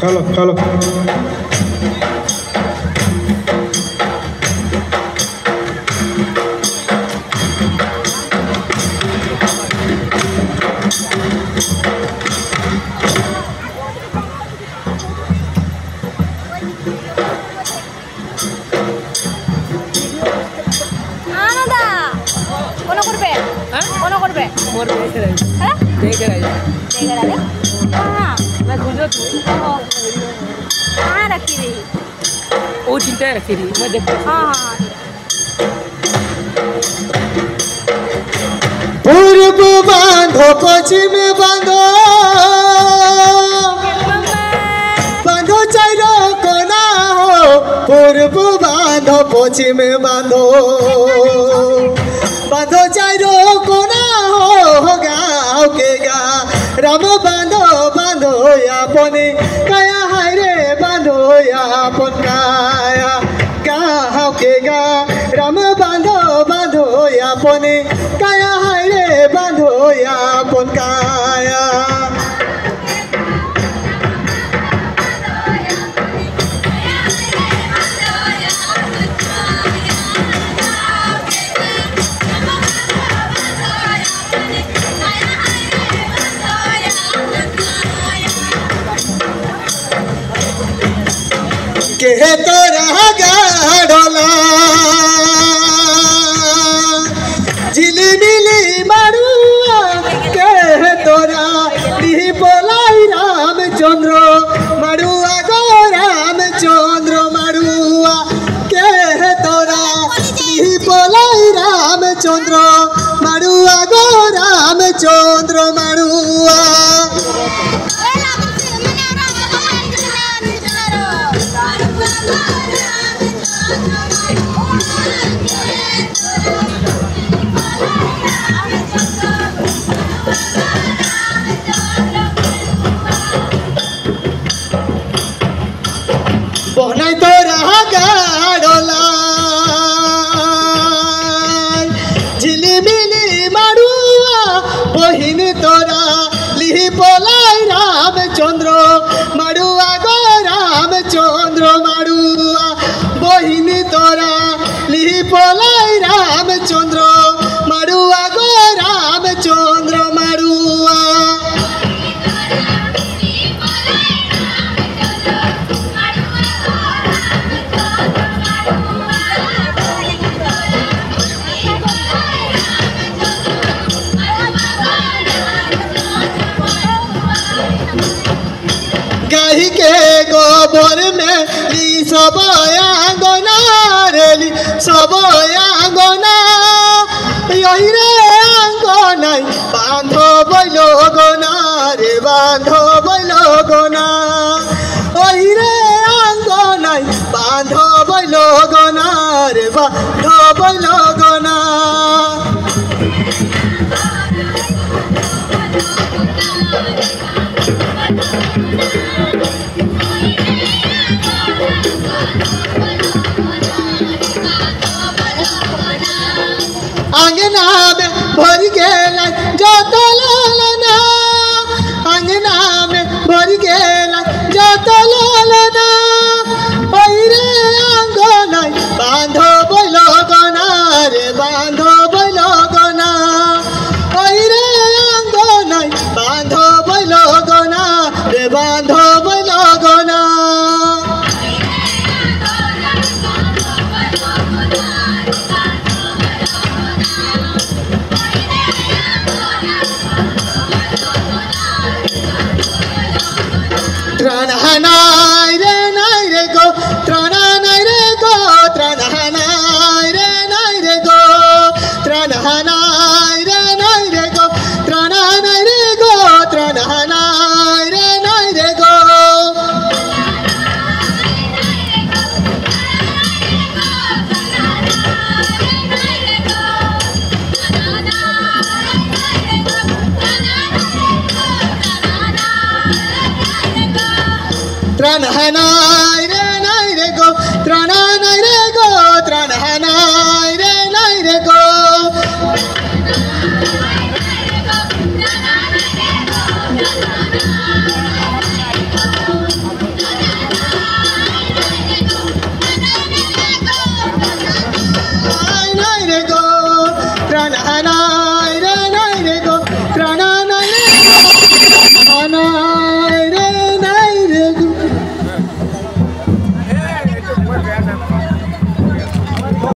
चलो चलो वो चिंता रखी थी मैं देखता हाँ पूर्व बांधो पश्चिम बांधो बांधो चारों कोना हो पूर्व बांधो पश्चिम बांधो बांधो चारों कोना हो गाँव के गा राम बांधो बांधो अपने काया हाय रे बांधो अपन काया गाँव के गा राम बांधो बांधो अपने काया हाय रे बांधो अपन काया के तोरा गाड़ोला झिलिमिली मारुआ के तोरा लिहि बोलाई रामचंद्र मारुआ गो रामचंद्र मारुआ के तोरा लिहि बोलाई रामचंद्र मारुआ गो रामचंद्र मारुआ बहनाई तोरा गाड़ोला झिलिमिली मारुआ बहिन तोरा लिहि बोलाई रामचंद्र मारुआ गो रामचंद्र मारुआ बहिन तोरा लिहि बोलाई रामचंद्र मारुआ गो रामचंद्र मारुआ गाही के गोबर में ली सब आंगना रेली सब आंगना यही रे आंगना बांधो बैलो गोना रे बांधो बैलो गोना यही रे आंगना बांधो बैलो गोना रे बांधो बैलो गोना अंगना में भर गेला जत लालना अंगना में भर गेला जत लालना ओई रे अंगना बांधो बैलो गोना रे बांधो बैलो गोना ओई रे अंगना बांधो बैलो गोना रे बांधो बैलो गोना त्रानाय रे गो त्रानाय रे गो त्रानाय रे गो त्रानाय रे गो त्रानाय रे गो त्रानाय रे गो त्रानाय रे गो त्रानाय रे गो त्रानाय